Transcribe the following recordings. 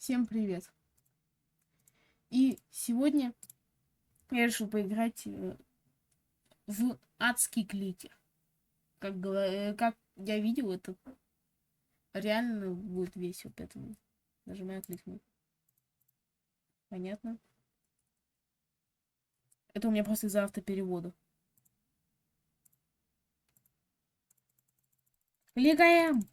Всем привет! И сегодня я решил поиграть в Адский Кликер. Как я видел, это реально будет весело, поэтому нажимаю кликнуть. Понятно? Это у меня просто из-за автоперевода. Кликаем!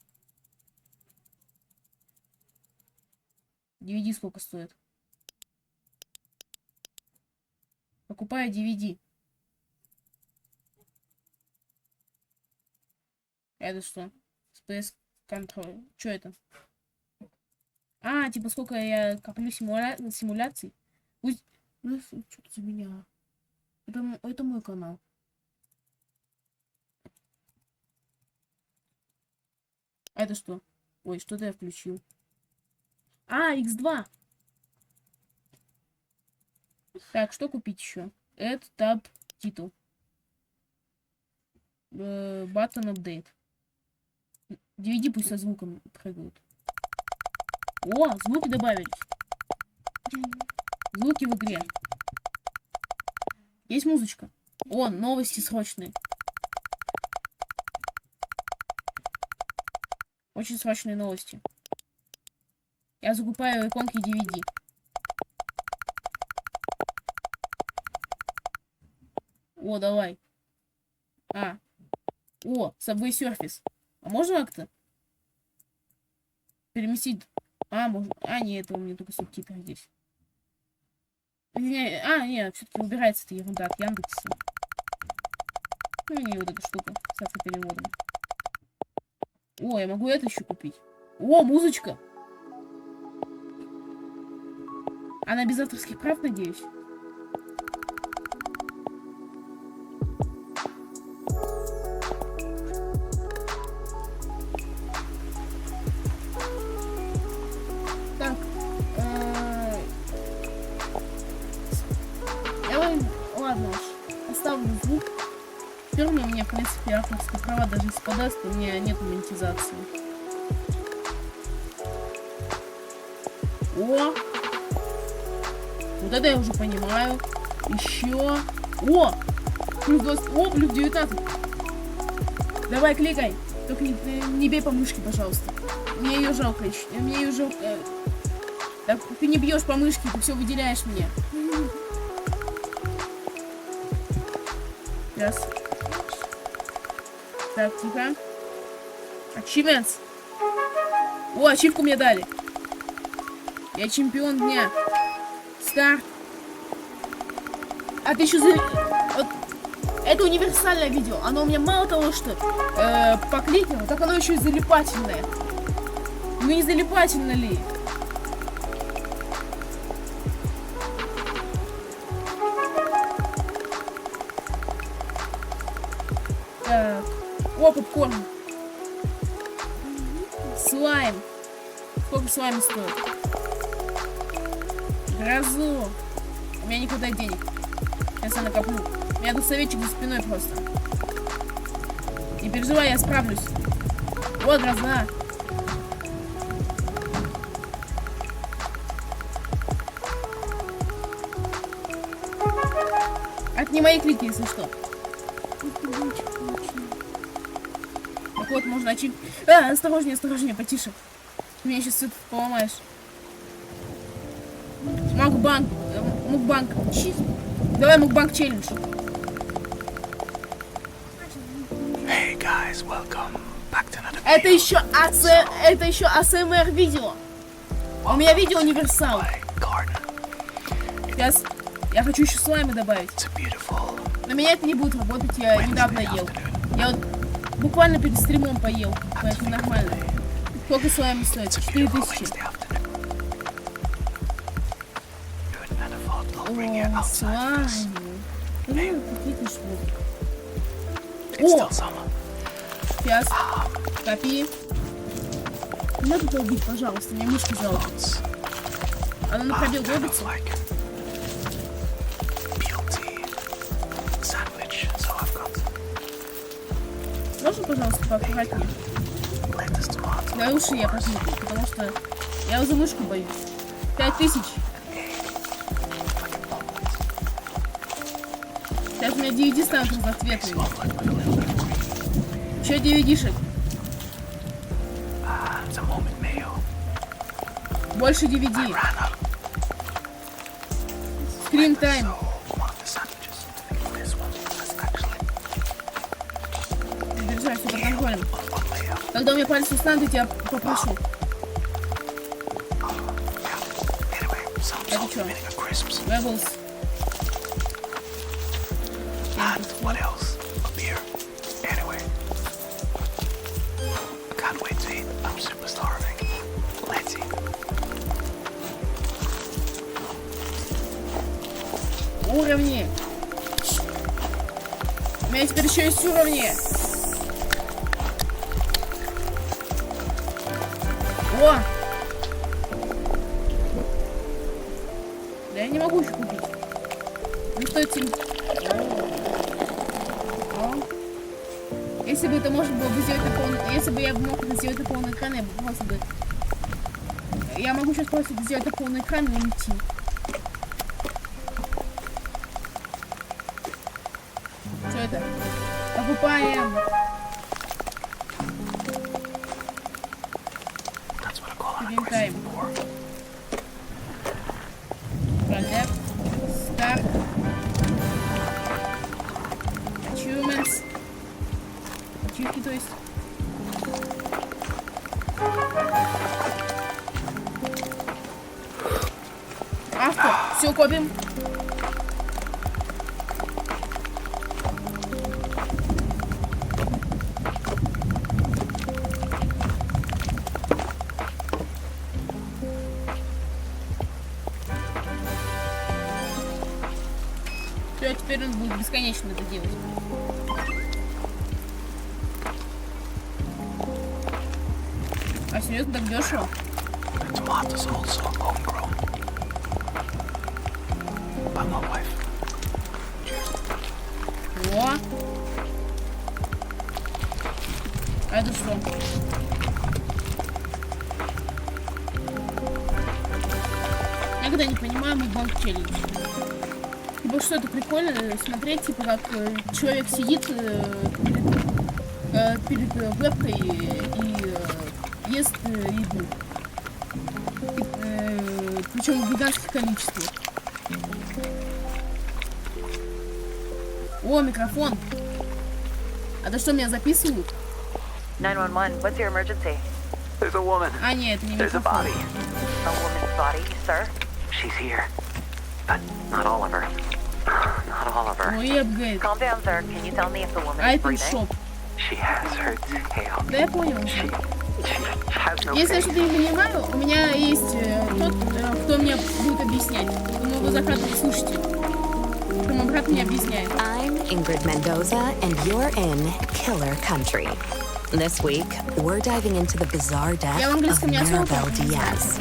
DVD сколько стоит? Покупаю DVD. Это что? Space Control. Что это? А, типа сколько я коплю симуляций? Пусть... Ну, что-то за меня. Это мой канал. А это что? Ой, что-то я включил. А, X2. Так, что купить еще? Это таб титул. Button update. DVD пусть со звуком прыгают. О, звуки добавились. Звуки в игре. Есть музычка. О, новости срочные. Очень срочные новости. Я закупаю иконки DVD. О, давай. А. О, Subway Surface. А можно как-то переместить? А, можно. А, нет, это у меня только субтитры здесь. Нет, все-таки убирается эта ерунда от Яндекса. Ну, не вот эта штука с автопереводом. О, я могу это еще купить. О, музычка. Она без авторских прав, надеюсь? Так. Ладно уж. Оставлю звук. Теперь у меня, в принципе, авторские права даже если подаст, у меня нет монетизации. О! Вот это я уже понимаю. Еще. О! Плюс 20. О, плюс 19. Давай, кликай. Только не бей по мышке, пожалуйста. Мне ее жалко еще. Мне ее жалко. Так, ты не бьешь по мышке, ты все выделяешь мне. Сейчас. Так, тихо. Achievements. О, ачивку мне дали. Я чемпион дня. Старт. А ты еще вот. Это универсальное видео. Оно у меня мало того, что по кликеру, так оно еще и залипательное. Ну не залипательно ли? Так. О, попкорн. Слайм. Сколько слайм стоит? Грозу. У меня не хватает денег. Сейчас я накоплю. У меня тут советчик за спиной просто. Не переживай, я справлюсь. Вот гроза. Это не мои клики, если что. Так вот, можно очи... А, осторожнее, потише. Ты меня сейчас все поломаешь. Мукбанк. Давай мукбанк челлендж. Hey guys, welcome back to another Это еще АСМР видео. У меня видео универсал. Сейчас я хочу еще слаймы добавить. Но меня это не будет работать, я недавно ел. Я вот буквально перед стримом поел, поэтому нормально. Сколько слаймы стоит? 4000. О, слаймы. Ну, какие-то штуки. О! Сейчас. Копи. Не надо это убить, пожалуйста, мне мышки жалко. Она на пробел дробится. Можно, пожалуйста, поаккуратнее? Да лучше я посмотрю, потому что я за мышку боюсь. 5000. Сейчас у меня DVD станут разноцветными. Еще DVD-шек. Больше DVD. Screen time. Держи, все под контролем. Когда у меня пальцы устанут, я тебя попрошу. Это что? Levels. What else? A beer. Anyway. I can't wait to eat. I'm super starving. Let's eat. Уровни. У меня теперь еще есть уровни. О! Да я не могу еще купить. Ну что это? Если бы это можно было бы сделать на полный... Если бы я мог это сделать на полный экран, я бы просто бы... Я могу сейчас просто это сделать на полный экран и уйти. Что это? Покупаем. Перемотаем. Коллект. Старт. Achievements. Ачивки, то есть. Авто. Все, копим. Все, теперь он будет бесконечно это делать. А серьезно, так дешево? О! А это что? Я когда не понимаю мой банк челлендж. Типа что это прикольно смотреть, типа как человек сидит перед вебкой и ест еду. Причем в гигантских количествах. О, микрофон. А то что, меня записывают? 911, what's your emergency? There's a woman. А, нет, это не There's a микрофон. body. A woman's body, sir? She's here. But not all of her. Not all of her. Ой, апгрейд. Calm down, sir. Can you tell me if the woman is Айтем breathing? шоп. She has her tail. Да я понял. She has no Если я face. что-то не понимаю, у меня есть тот, кто мне будет объяснять. Думаю, вы закатывать слушайте. Что мой брат мне объясняет. I'm Ingrid Mendoza, and you're in Killer Country. This week, we're diving into the bizarre death Я в of английском не особо Mirabelle понимаю. Diaz.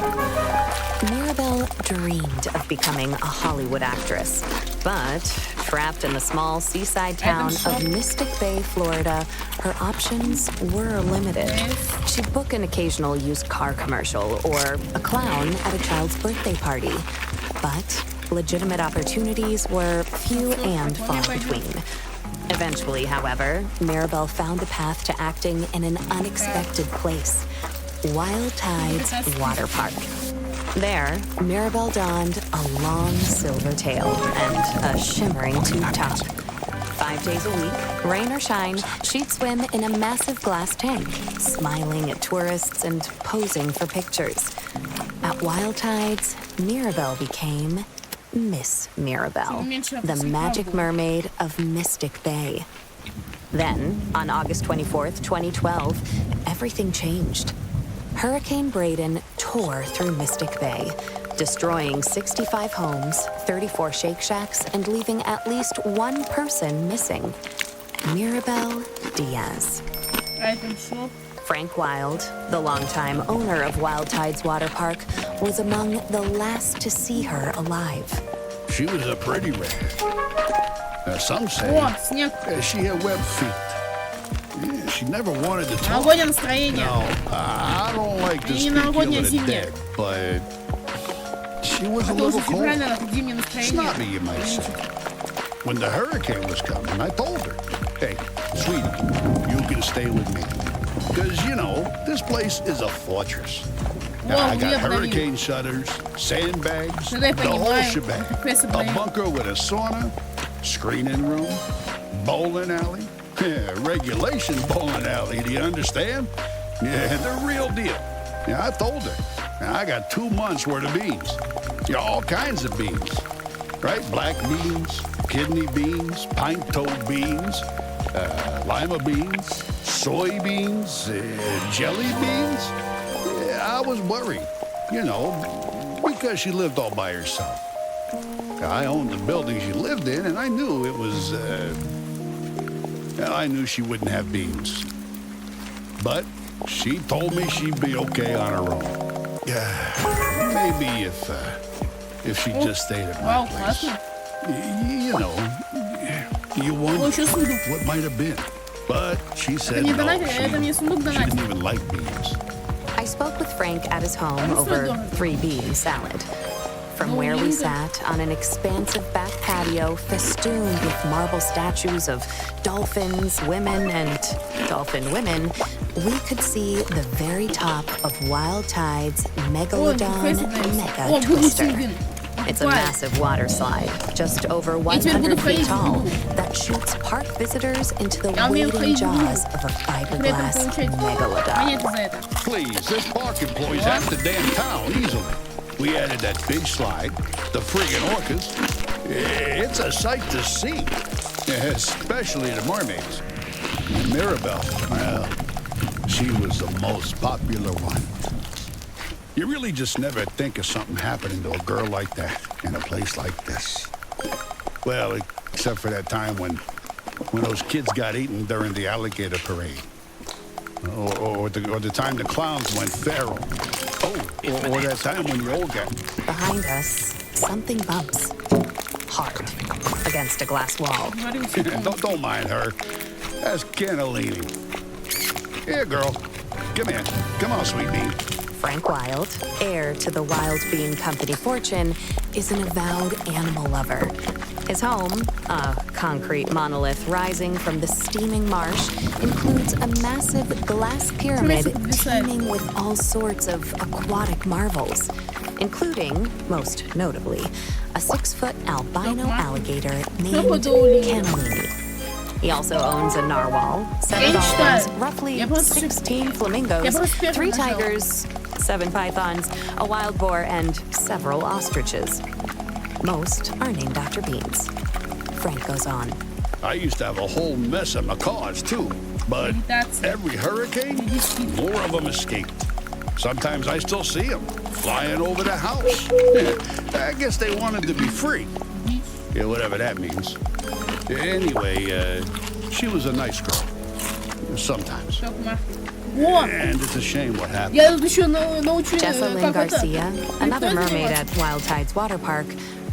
Mirabelle dreamed of becoming a Hollywood actress, but trapped in the small seaside town of Mystic Bay, Florida, her options were limited. She'd book an occasional used car commercial or a clown at a child's birthday party, but legitimate opportunities were few and far between. Eventually, however, Mirabelle found a path to acting in an unexpected place, Wild Tides Water Park. There, Mirabelle donned a long silver tail and a shimmering tube top. 5 days a week, rain or shine, she'd swim in a massive glass tank, smiling at tourists and posing for pictures. At Wild Tides, Mirabelle became Miss Mirabelle, the magic mermaid of Mystic Bay. Then, on August 24th, 2012, everything changed. Hurricane Braden tore through Mystic Bay, destroying 65 homes, 34 Shake Shacks, and leaving at least one person missing. Mirabelle Diaz. Айтем шоп. Frank Wild, the longtime owner of Wild Tides Water Park, was among the last to see her alive. She was a pretty red. Some say О, снег. she had web feet. Yeah, she never wanted to talk. Новогоднее настроение. No, I don't like to И speak ill новогодняя of the зимняя. dead, but It was a Это уже little cold. февраль, наверное, зимнее Snobby, настроение. you might say. When the hurricane was coming, I told her, hey, sweetie, you can stay with me. Because, you know, this place is a fortress. Now, I got hurricane shutters, sandbags, Ну, да, я the whole понимаю. shebang. Прессу A боюсь. bunker with a sauna, screening room, bowling alley. Yeah, regulation bowling alley, do you understand? Yeah, the real deal. Yeah, I told her. Now, I got 2 months worth of beans. Yeah, all kinds of beans. Right? Black beans, kidney beans, pint-toed beans, lima beans, soybeans, jelly beans. Yeah, I was worried, you know, because she lived all by herself. I owned the building she lived in, and I knew it was, I knew she wouldn't have beans. But she told me she'd be okay on her own. Yeah, maybe if she just stayed at my Вау, place. классно. You know, you wonder О, еще сундук. what might have been. But she said мне no, донатили, это мне сундук she донатили. didn't even like beans. I spoke with Frank at his home That's over not good. 3-bean salad. From No, where we neither. sat on an expansive back patio festooned with marble statues of dolphins, women, and dolphin women, we could see the very top of Wild Tide's Megalodon Mega О, буду Twister. сильный. It's a massive water slide, just over теперь буду 100 feet ходить в tall, воду. that shoots park visitors into the Я умею waiting ходить в воду. jaws of a При этом fiberglass получать megalodon. монеты за это. Please, this park employs half the damn town easily. We added that big slide, the friggin' orcas. It's a sight to see, especially the mermaids. And Mirabelle, well, she was the most popular one. You really just never think of something happening to a girl like that in a place like this. Well, except for that time when those kids got eaten during the alligator parade. Or the time the clowns went feral. Oh, or that time when the old guy... Behind us, something bumps. Hard. Against a glass wall. don't mind her. That's cannellini. Here, girl. Come in. Come on, sweet bean. Frank Wild, heir to the Wild Bean Company fortune, is an avowed animal lover. His home, a concrete monolith rising from the steaming marsh, includes a massive glass pyramid teeming with all sorts of aquatic marvels, including, most notably, a 6-foot albino alligator named Cannellini. He also owns a narwhal, 7 dolphins, roughly 16 flamingos, 3 tigers, 7 pythons, a wild boar, and several ostriches. Most are named after beans. Frank goes on. I used to have a whole mess of macaws, too. But every hurricane, more of them escaped. Sometimes I still see them flying over the house. I guess they wanted to be free. Yeah, whatever that means. Anyway, she was a nice girl. Sometimes. And it's a shame what happened. Я тут еще научу, Jessalyn как это... Garcia, another mermaid at Wild Tide's water park,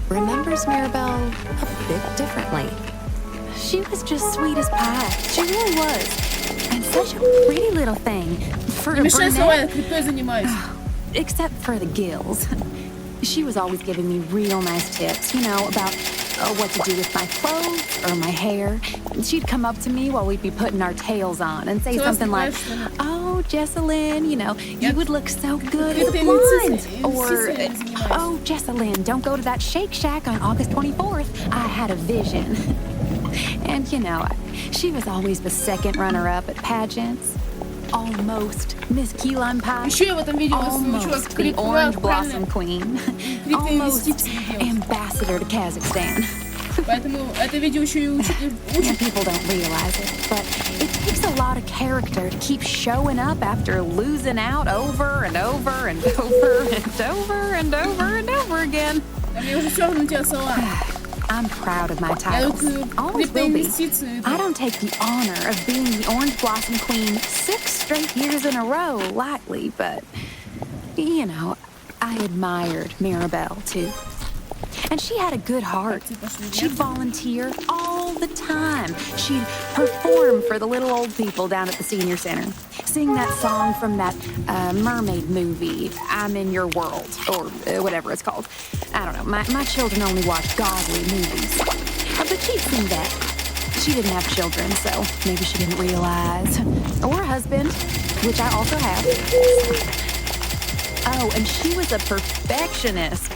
remembers Mirabelle a bit differently. She was just sweet as pie. She really was. And such a pretty little thing. For a Не мешай, слова, я brunette, криптой занимаюсь. except for the gills. She was always giving me real nice tips, you know, about what to do with my clothes or my hair. She'd come up to me while we'd be putting our tails on and say something like, "Oh, Jessalyn, you know, you would look so good as blonde." Or, "Oh, Jessalyn, don't go to that Shake Shack on August 24th. I had a vision." And, you know, she was always the second runner-up at pageants. Almost Miss Key Lime Pie. Еще я в этом видео научу, как Almost the Orange Blossom Queen. Almost делать. ambassador to Kazakhstan. Поэтому это видео еще и учит. And people don't realize it, but it takes a lot of character to keep showing up after losing out over and over and over and over and over and over again. А мне уже все равно у тебя слова. I'm proud of my Я titles. тут Always will be. инвестиции. I don't take the honor of being the Orange Blossom Queen 6 straight years in a row lightly, but, you know, I admired Mirabelle, too. And she had a good heart. She'd volunteer all the time. She'd perform for the little old people down at the senior center. Sing that song from that mermaid movie, I'm in Your World, or whatever it's called. I don't know. My children only watch godly movies. But she'd sing that. She didn't have children, so maybe she didn't realize. Or a husband, which I also have. Oh, and she was a perfectionist.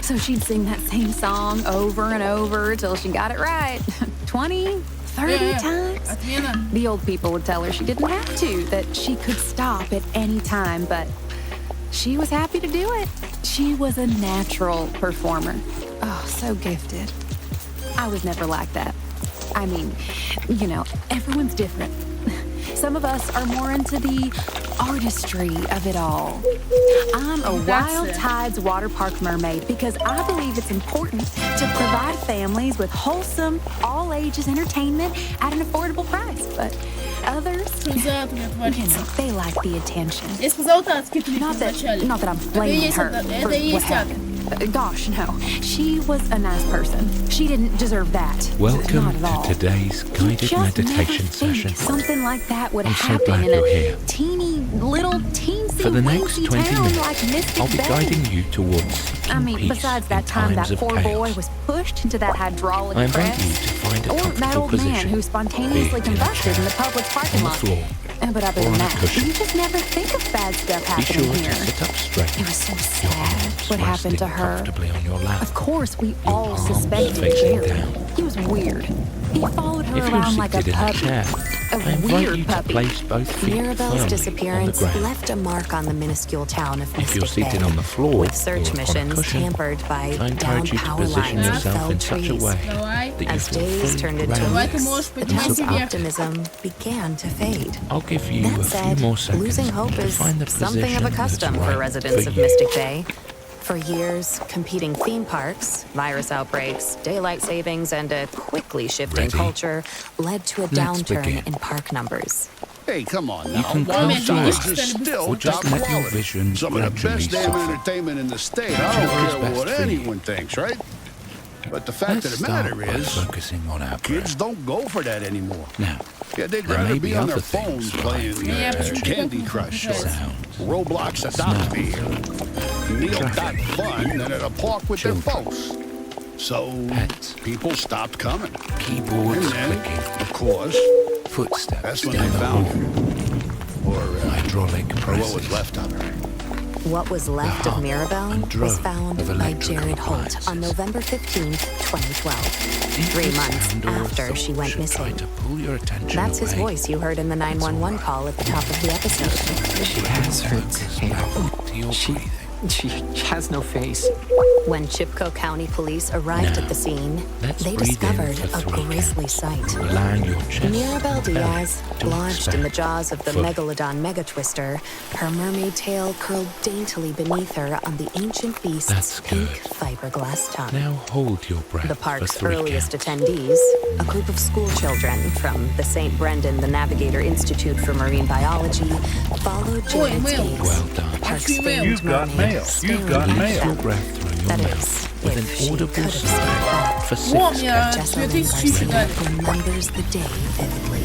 So she'd sing that same song over and over till she got it right. 20, 30 times. The old people would tell her she didn't have to, that she could stop at any time, but she was happy to do it. She was a natural performer. Oh, so gifted. I was never like that. I mean, you know, everyone's different. Some of us are more into the artistry of it all. I'm a Wild Tides water park mermaid because I believe it's important to provide families with wholesome, all-ages entertainment at an affordable price. But others, you know, they like the attention. Not that I'm blaming her for what happened. Gosh, no. She was a nice person. She didn't deserve that. Welcome Not at all. to today's guided meditation session. Something like that would I'm so happen glad in you're a here. teeny little teensy For the next weensy 20 town minutes, like Mystic I'll be Bay. guiding you towards I mean, peace besides that in time that times of poor chaos. boy was pushed into that hydraulic I invite press, you to find a or that comfortable old man position, who spontaneously be it in a combusted in the chair, public parking on the lot. floor, But other or than on a that, cushion. you just never think of bad stuff Be happening sure here. to sit up straight. It was so Your sad arms what happened to resting her. comfortably on your lap. Of course, we Your all arms suspected facing Jerry. down. He was weird. He followed her If you're around like a seated in a puppy. chair, A I invite weird you to puppy. place both feet Mirabelle's firmly on the disappearance ground. left a mark on the minuscule town of If you're Mystic seated Bay, on the floor with or search on a missions cushion, hampered by I down encourage you to power position lines and yourself felled in such a trees. way Давай. that you As feel days free turned to into relax. Ты можешь the town's поднимать вверх. optimism began to fade. I'll give you That a said, few more seconds losing hope to is find the something of a position custom that's for right residents for of you. Mystic Bay. For years, competing theme parks, virus outbreaks, daylight savings, and a quickly shifting Ready? culture led to a Let's downturn begin. in park numbers. Hey, come on You now. can Why close your is eyes it still or just top let your quality? vision Some of the gradually best damn soften. entertainment in the state. I Whichever don't is care best what for you. anyone thinks, right? But the fact Let's of the start matter by is, focusing on our kids breath. don't go for that anymore. Now, Yeah, they'd there rather may be be on other their phones things playing like Yeah, but you Candy can- Crush or sounds, Roblox Adopt Me or Neal.fun than at a park with their Children. folks. So Pets. people stopped coming. And keyboards then, clicking, of course, footsteps that's when down they the found hall, her. Or hydraulic what was presses. left of her. What was left of hum Mirabelle and was drone found of by electrical Jared Holt appliances. on November 15th, 2012, Did 3 the months sound or a after thought she went should try missing. to pull your attention That's his away? voice you heard in the 911 call at the top of the episode. She has her tail. To your She, breathing. she has no face. When Chipko County police arrived Now, at the scene, let's they breathe in discovered for a 3 grisly counts. sight. Land your chest. Mirabelle Diaz, Don't lodged in the expect. jaws of the Foot. Megalodon Megatwister, her mermaid tail curled daintily beneath her on the ancient beast's That's pink good. fiberglass tongue. Now hold your breath The park's for 3 earliest counts. attendees, a group of school children from the St. Brendan the Navigator Institute for Marine Biology, followed Jared's mail. gaze. Well done. Park's You've famed got mermaid mail. staring You've got at mail. Your them. breath through your That is, mouth with if an she audible could have sigh said that. for 6 Помню, counts. Jesselyn 2000 Garcia дали. remembers the day vividly.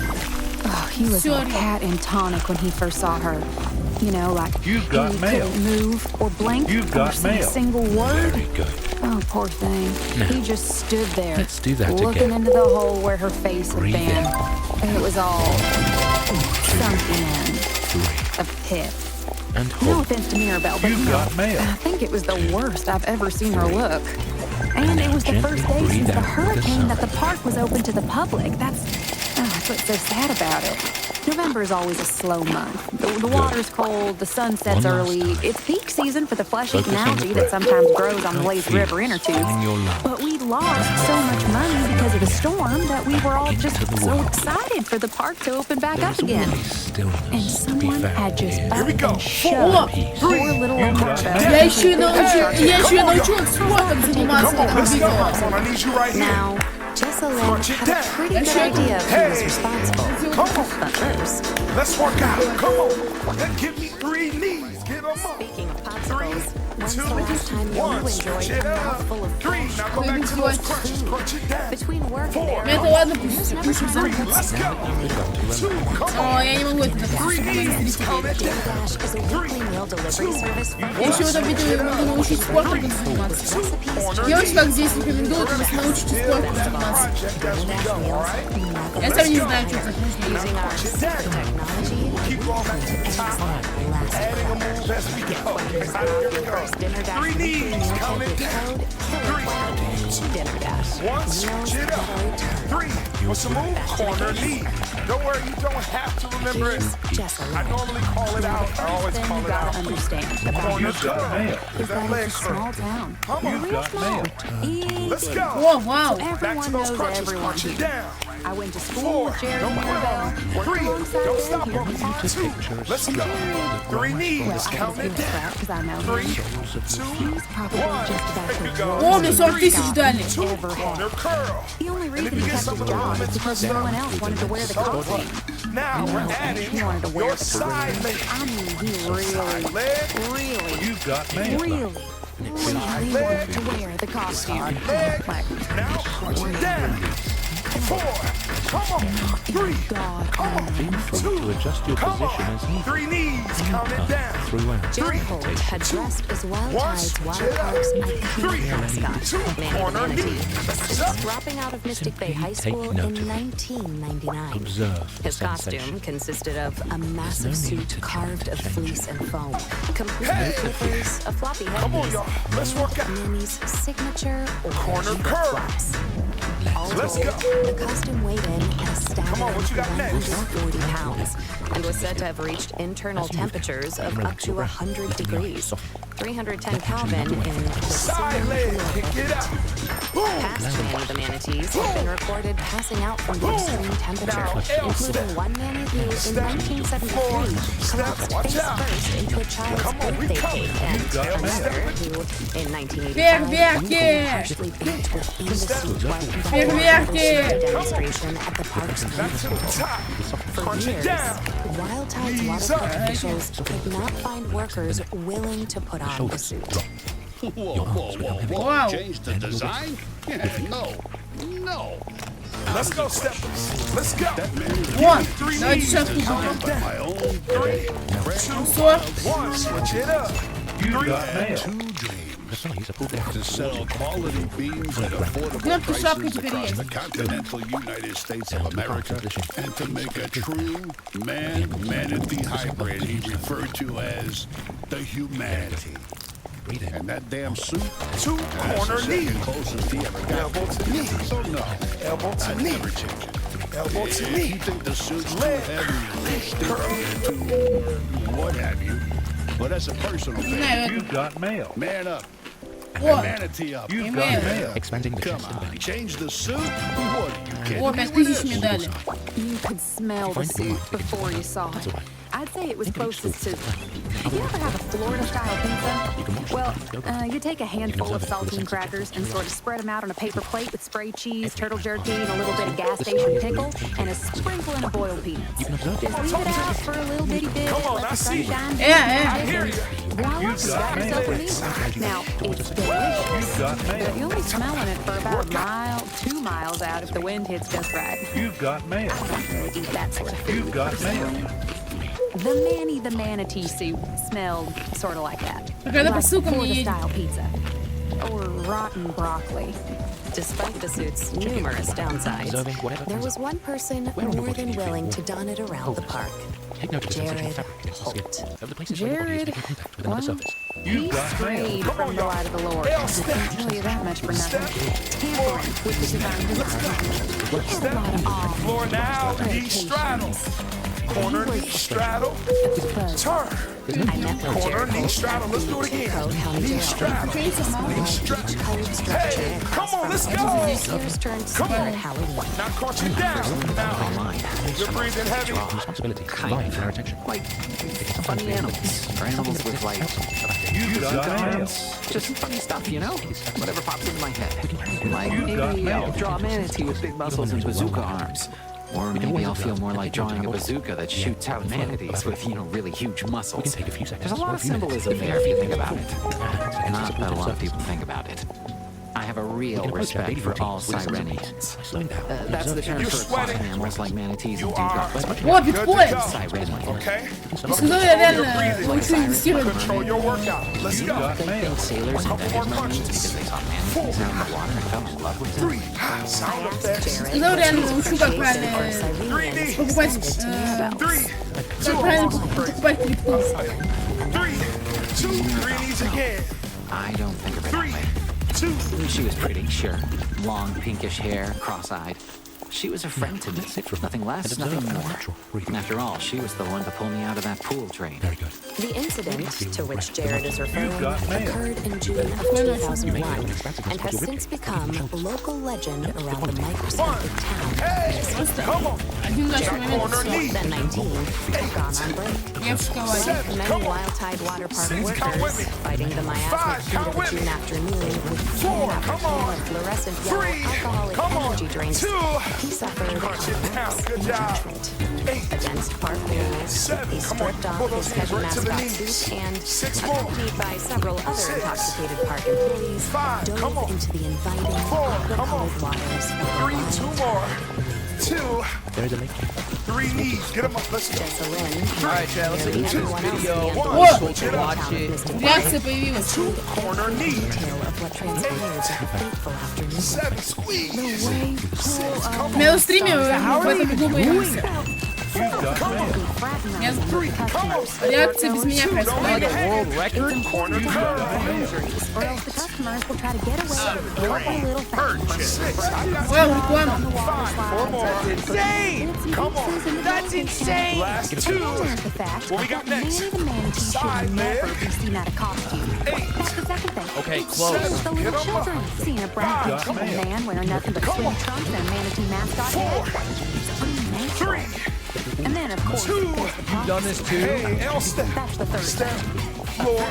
Oh, he was Sorry. a cat and tonic when he first saw her. You know, like You've got he mail. couldn't move or blink You've or got say a mail. single word. Very good. Oh, poor thing. Now, He just stood there, let's do that looking again. into the hole where her face had Breathe been. in. And it was all sunk in 3. a pit. And No hold. offense to Mirabelle, but You've you know, got mail. I think it was the worst I've ever seen her look. And it was the Gently first day breathe since the out with a hurricane that sigh. the park was open to the public. That's what's so sad about it. November is always a slow month. The water's cold, the sun sets One last early. time. It's peak season for the flesh-eating Focus on the algae that breath. sometimes grows on the Tight Lazy feels River inner tubes. in your lungs. But we lost so much money because of the storm that we were all just Into the so world. excited for the park to open back up There's again. always stillness And to be someone found had just here. up and О, shoved Peace. poor little old Martha. Я еще и научилась спортом заниматься на видео. I need you right here. Now, Jesselyn had a pretty good idea of who was responsible. But first, Let's work out. Come on. Then give me 3 knees. Get up. Speaking of popsicles, when's the last time you enjoyed a mouthful of fresh between work and Это there? ладно, пусть замкнется. О, я не могу это допустить. DoorDash is a weekly meal delivery service from Я еще в этом видео могу научить спортом как заниматься. Девочки, как здесь рекомендуют, вы научите спортом заниматься. Я сам не знаю, что это нужно. using our secret technology. Dinner Dash weekly meal ticket code KILLER20. Dinner Dash. Once, chin up. 3. What's the move? Corner knee. Don't worry, you don't have to remember it. Just a I little. normally call it out. I always Then call you it out. gotta understand about Corner this curl. is that leg it's a small curl. town. Come on. Real small. Let's Easy. go. О, вау. Back to Everyone those knows crunches. everyone Crunch it here. down. I went to school 4. with Jared Don't Marvell. quit. 3. Don't stop here. on 2. Let's go. 3 knees. Well, I Count can it feel down. that because I know 3, him. 2, He's probably 1. just about There you the go. О, мне 40 тысяч дали. ever Corner had. curl. The only And reason if he you get kept some his of the job is movements because messed no up, one else wanted to wear the so costume. what? Now we're adding He wanted to wear your it. side leg. I mean, he Side leg. really, You've got mail. really wanted to wear the costume. Leg. Like, Now crunch it down. 4. Come on. 3. God, Come on. Free 2. to adjust your Come position on. as needed. 3 knees. Count it down. Throughout. Jared Holt had dressed as Wild Once, Tide's Water chin up. Park's 3, iconic mascot, 2, Manny corner the knee. Manatee. Up. Dropping out of Mystic Bay Simply High School take note in of it. 1999. Observe the His sensation. costume consisted of a massive There's no need suit to carved of change fleece it. and foam, complete Hey! with flippers, a floppy Come on, headpiece, y'all. Let's work out. Manny's signature Corner orange curl. flip-flops. All Let's told, go. The costume weighed in at a Come on, what you got staggering next? 140 pounds and was said to have reached internal As you lift, temperatures of relax up to your breath, 100 letting your eyes degrees, soften. 310 Kelvin in the Side leg. Pick it up. Boom. Past Manny the Manatees have been recorded passing out from the extreme temperature, Now, including one Manny who in Step. 1973 collapsed Watch face out. first into a child's Come on, we birthday coming. cake, and got another mail. who in 1985 Фейерверки! partially baked within the suit while Фейерверки! demonstration at the park's Back to the top. For Crunch it years, down. Wild Tide's Ease water up. park officials could not find workers willing to put on the Shoulders suit. drop. Whoa, whoa, whoa, whoa. Wow. Change the design? Yeah, no. No. Let's go, steppers. Let's go. Вон, 3 давайте knees. сейчас тут Count будем. them down. My own 3, Все. 1. Switch it up. 3. two dreams. The size of their To sell quality beans at affordable Кнопки шапки prices теперь across есть. the continental United States of America, and to make a true man-manatee hybrid he referred to as the humanity. And that damn suit, 2 that's corner the knee. second closest he ever got. Elbow to knee. So no, Elbow to I'd knee. never change it. Elbow to If knee. you think the suit's too Leg. heavy, or stiff, too what have you, well, that's a personal Не thing. знаю, You've got mail. Man up. О, Manatee up. You've got Yeah. expanding the Come chest and on, belly. change the suit? What are you kidding о, me 5000 with мне this? дали. you could smell the Find the suit mark. before you saw it. all right. I'd say it was Think of each closest to. suit. Have you ever had a Florida-style pizza? Well, you take a handful of observe it with a saltine sense of crackers and touch. sort of spread them out on a paper plate with spray cheese, turtle Every jerky, and a little bit of gas This station is pickle, really and a sprinkling of boiled peanuts. You can observe Just it. leave it out for a little bitty bit, Come on, let I the see. sunshine I hear dip, you. and voila, you You've got got yourself a mail. meal. Now, it's delicious. You've got But mail. you'll be smelling it for about a mile, 2 miles out if the wind hits just right. You've got mail. I don't really eat that sort of food. You've got mail. The Manny the Manatee suit smelled sort of like that. А когда Like посылка мне едет? Florida-style pizza. Or rotten broccoli. Despite the suit's numerous downsides, Observing whatever there comes was up. one person Where on your more body than do you feel willing to warm? don it around the park. Take note of the sensational Jared fabric against the skin. Holt. Of the places where your body is Jared, making contact with another well, surface. He You've got mail. strayed Come on, from the y'all. light of the Lord. I L step. can't tell you that much for nothing. Tampering with the divine design. He had a lot of awe Floor now. and Knee straddle. Corner knee straddle. Turn. I met with Corner Jared knee Holt straddle. Let's do it again. Code County Knee Jail. straddle. Knee straddle. Code structure Hey, across come on, from let's every go. year's turn spirit Halloween. Now crunch it down. Now you're breathing heavy. Responsibility lying in our attention. Like funny animals. Or animals with like You've got mail. just funny stuff, you know? Whatever pops into my head. Like You've got maybe mail. I'll draw a manatee with big muscles and bazooka arms. Or maybe I'll feel more like drawing a bazooka that shoots out manatees with, really huge muscles. Take a few seconds. There's a lot of symbolism there if you think about it. Not that a lot of people think about it. I have a real respect for all sirenians. That's the term for aquatic mammals like manatees and dugongs. О, биткоин! Sirenian. Okay? Я сказал, я реально научу инвестировать. Control your workout. Let's go. They think sailors invented marines because they saw manatees out in the water and fell in love with them. 3. Sound effects. Сказал, реально научу, как правильно покупать, 3, как правильно покупать крипто. 3, 2, 3 knees again. I don't think of it that 3, way. 2. She was pretty, sure. Long pinkish hair, cross-eyed. She was a friend to me. Nothing less, nothing more. And after all, she was the one to pull me out of that pool drain. Very good. The incident to which Jared is referring You've got mail. occurred in June of 2001 and has since become a local legend around the microscopic town. Come on. Один удачный момент, Corner всё. knee. Then 19 had gone on break. Я в шоколаде. Many Wild Tide Water Park workers fighting the miasmic heat of a June afternoon with 4, an come on. fluorescent yellow 3, alcoholic come on. energy drinks. 2. He suffered Crunch it down. Good job. 8. against park rules. 7. He Come on. stripped Pull off those his hands heavy right to the mascot knees. suit and, 6 more. accompanied by several other 6. intoxicated park employees, 5. Come dove on. into the inviting, 4. Come on. aqua-colored waters of the 3, wild 2 more. 2, There's a lake. 3 knees. Get them up. Let's go. Jessalyn. Alright, Chad, let's look at this Everyone else video. began to One. watch Get up. Watch it. Реакция появилась. Corner knee. detail of what transpired that fateful afternoon. 7. Squeeze. 6. Come У меня на стриме в этом углу появился. You've got mail. Я Come on. реакция без меня происходит. World record? Corner curve. Or else the customers will try to get away with a little thing. 6. I got Вау, реклама. 5. 4 more. Insane! Come on. That's insane! Last 2. What we got next? Maybe the manatee Side should never leg. be seen at a costume. 8. That's the second thing. Okay, The close. little Get 'em up. children seeing a brown Got mail. man wearing nothing but swim trunks and a manatee mascot 4. head. It's unnatural. 3. And then, of course, 2. there's the You've done this too? Hey, L step. That's the third Step. thing. Floor.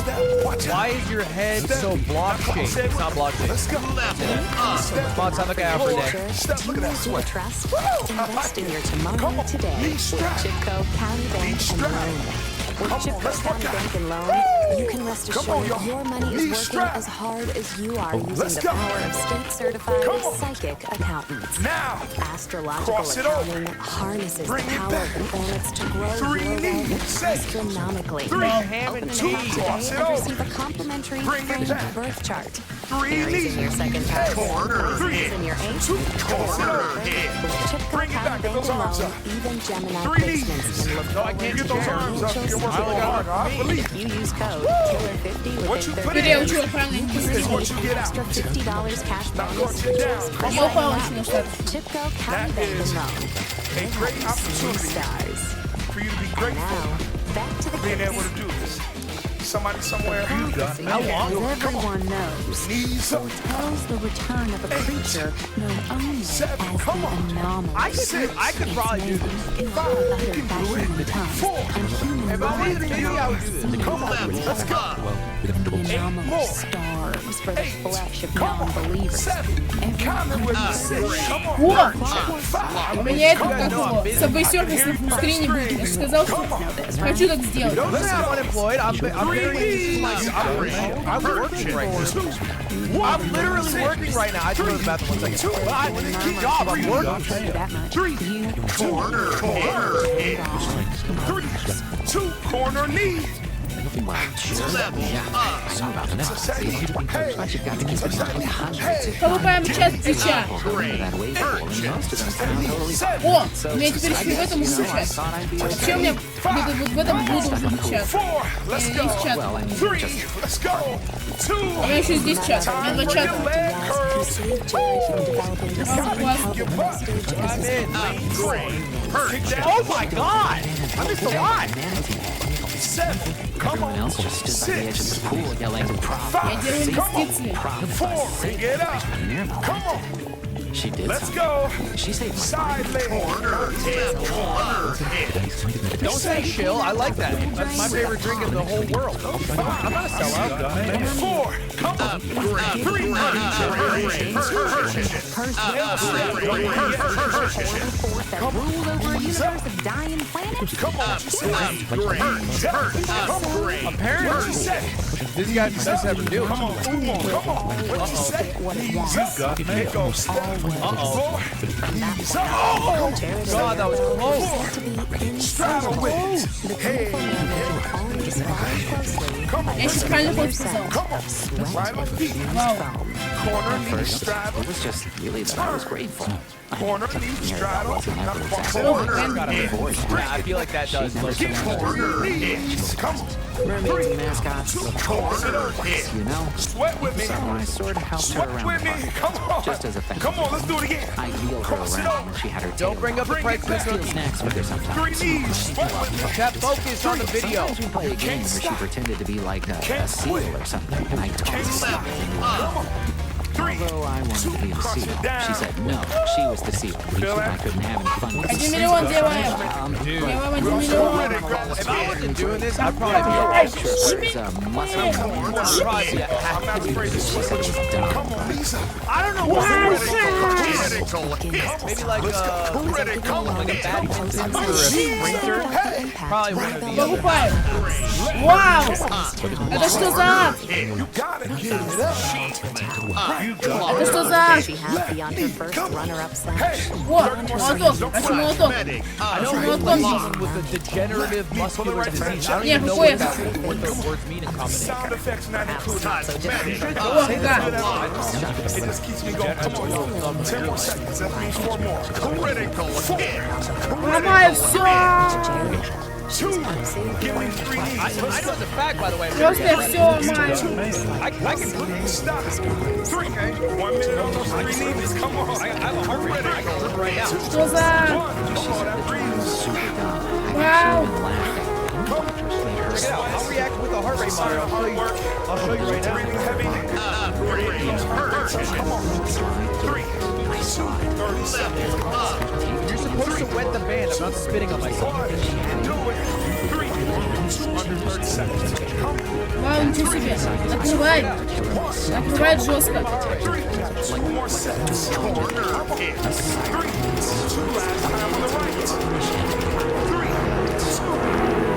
Step. Watch out. Why is your head so block shaped? It's not block shaped. Let's go. Step. Come on, time to look out for a day. Step. Look at that Do you sweat. trust? I Invest like in it. your Come tomorrow on. today Knee with strap. Chipco County Bank and strap. Loan. With Come on, Chipco let's work County out. Bank and Loan, you can rest Come on, assured y'all. your money Knee is working strap. as hard as you are Let's using the go. power of state-certified Come on. psychic accountants. Now. Astrological Cross it over. accounting harnesses Bring the it power back. of the planets to grow 3 your knees. wealth Safe. astronomically. 3. Ham Open and an Two. account cheese. today Cross it and over. receive a complimentary Bring it framed back. birth chart. 3 Aries in your knees. second house. Corner. 3. In your eighth. 2. Corner. With Chipco Bring it County back. Get Bank those and arms Loan, up. even Gemini 3 knees. placements can look No, I forward can't to Get those your arms up. financial You're working hard. I believe. If you use code KILLER50 What you within put 30 in Я days, учу правильно you is инвестировать. what you receive get an out. extra $50 cash Now bonus. go down. Come Я on. упала очень на штат. Chipco That County Bank is and Loan. a great opportunity Stars. for you to be Now, grateful back to the being case. able to do this. Somebody somewhere. Prophecy, How long? as everyone knows, Knees up. tells the return of a creature known only as 7. the Come on. anomaly. I could probably do this. In all other fashionable tongues, 4. and human If I mind wanted to do it, I would do this. Come on. Let's go. the anomaly more. starves for the 8. flesh of Come on. non-believers. 7. Comment with me. 6. Come on. О! 5. У меня это как его, собой-серфис на скрине будет. Я же сказал, что хочу так сделать. Don't say I'm unemployed. I'm very I'm working right now. I'm literally working right now. I just go to the bathroom 1 second. But good job. I'm You've working. got mail. That much. 3. Corner. 3. 2. Corner knee. Покупаем час птича. О, у меня теперь еще в этом уже чат. Вообще у меня где-то вот в этом буду уже чат. 4. Let's Есть go. чат. 3. Let's go. 2. У меня еще здесь чат. У меня 2 чата. Leg curls. Save Jerry from developing the same Your health butt. stage as I'm his in. Kick that. Oh my god! I missed a lot! 7. Come Everyone on. else just stood by the edge of the pool yelling, Я "Prop!" делаю инвестиции. 4. Bring it up. Come on. She did Let's something. go. She saved my Side leg. Don't say chill. I like that. That's my favorite drink in the whole world. I'm not a sellout. 4. Come on. 3. cursed horrible force that ruled over a universe of dying planets? Come on, Apparently, this guy does have a deal. Come on. What you say? It goes. God, that was close. Straddle with it. Hey. Come on. Я сейчас правильно ход сказал. Come on. Right on feet. Вау. Corner knee straddle. It was just really that I was grateful. Corner knee straddle. Now Yeah, I feel like that does look corner knees. Come on. Mermaids and mascots, Corner hit. you know, Sweat with me. so I sort of helped her Sweat around with the me. park. Come on. Just as a thank you. Come on, let's do it again. I wheeled her around when she had her tail. Don't bring up the price back. cookie. snacks with her sometimes. Three knees. Sweat with me. Chat focus on the video. Sometimes we play a game where she pretended to be like a seal or something, and I told her. Although I wanted to be the seal, she said no, she was the seal. And I couldn't have any fun with 1 the миллион seal. делаем. Dude, Делаем 1 миллион. if I wasn't doing this, I'd probably be a There's a muscle. probably a hack. I'm not afraid to sweat with you. Come on, Lisa. I don't know Maybe like Let's go. Critical. like a badminton or a sprinter. Probably one of the other. Покупаем. Вау! Это что за ад? You gotta get it up. Это что за ад? She has beyond her first runner-up slash. Вот, молоток. Хочу молоток. I know молоток. with a degenerative muscular disease. I don't Не, even know какой what those words mean in combination. Sound effects not included. О, как. It just keeps me going. Come on, y'all. 10 more seconds. That means 4 more. Critical hit. Ломаю все. 2. Give me 3 knees. I know it's a fact, by the way. Просто я все ломаю. I can Stop. 3. 1 minute on those 3 knees. Come on. I have a heart rate right now. Что за ад? Come on, that breathes. Вау. Check it out. I'll react with a heart rate monitor. I'll show you right now. Breathing heavy. Come on. 3. 30 seconds. You're supposed to wet the band. I'm not spitting on myself. Do it. 3. Under 30 seconds. Come Вау, ничего себе. Открывает. Открывает жестко. 3. 2 more seconds. Corner hit. 3. 2 last time on the right. 3. 2.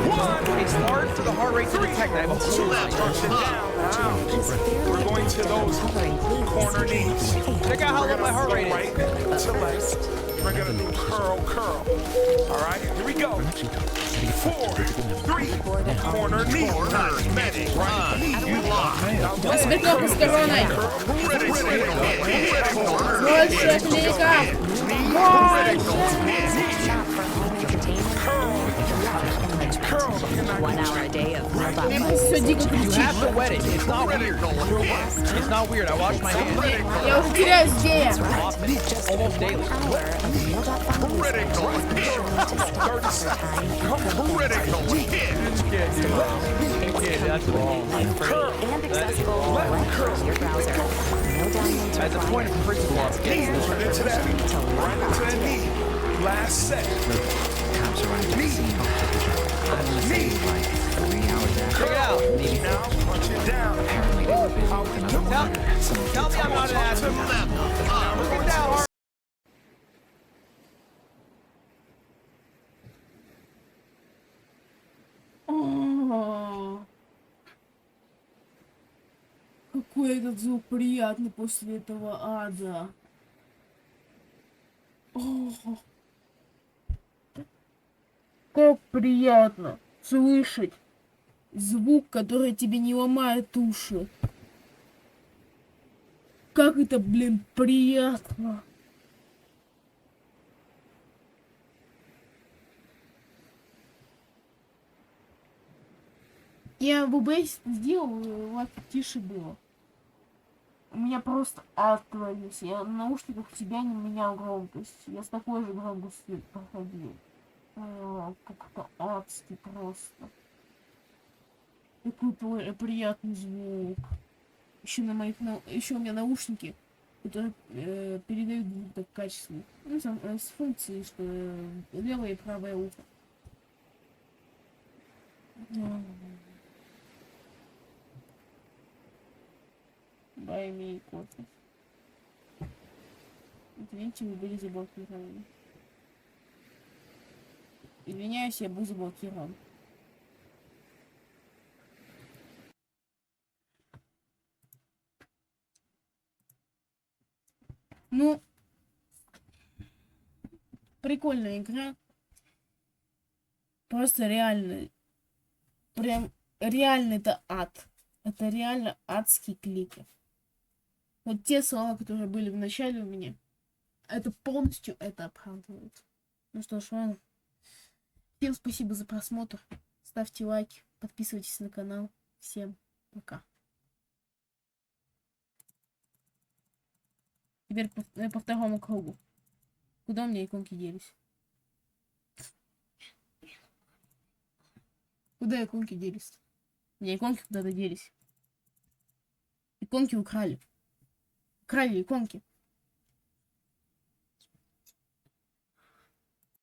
1. It's hard for the heart rate to detect. I have a whole Left arch it down. We're going to those corner knees. Check out how low my heart rate Right is. to left. We're gonna do curl. All right, here we go. 4, 3, corner knee. Medic, right knee. You lock. А теперь кнопка с короной. Больше кликов. Curl. 1 hour a day of robot Мне просто все дико You кричит. have to wet it. It's not weird. It's not weird. I wash my hands Я уже теряюсь, где я. often, almost daily. Critical hit. 30 seconds. Critical hit. Yeah, that's wrong. and accessible right across your browser. No downloads As a point of principle, I'm getting this. Right into that knee. Last set. Knee. Check it out. Now punch it down. How we doing? Tell me I'm not an asshole. Look at that heart. Какой этот звук приятный после этого ада. О, как приятно слышать звук, который тебе не ломает уши. Как это, блин, приятно. Я в OBS сделал, вот тише было. У меня просто ад творился. Я на наушниках у тебя не менял громкость. Я с такой же громкостью проходил. Как-то адский просто. Какой твой приятный звук. Еще у меня наушники, которые передают звук так качественно. Ну, с функцией, что левое и правое ухо. Дай мне кофе. Извините, вы были заблокированы. Извиняюсь, я был заблокирован. Ну, прикольная игра. Просто реально. Прям реально это ад. Это реально адский кликер. Вот те слова, которые были в начале у меня, это полностью это оправдывает. Ну что ж, ладно. Всем спасибо за просмотр. Ставьте лайки, подписывайтесь на канал. Всем пока. Теперь по второму кругу. Куда у меня иконки делись? Куда иконки делись? У меня иконки куда-то делись. Иконки украли. Украли иконки.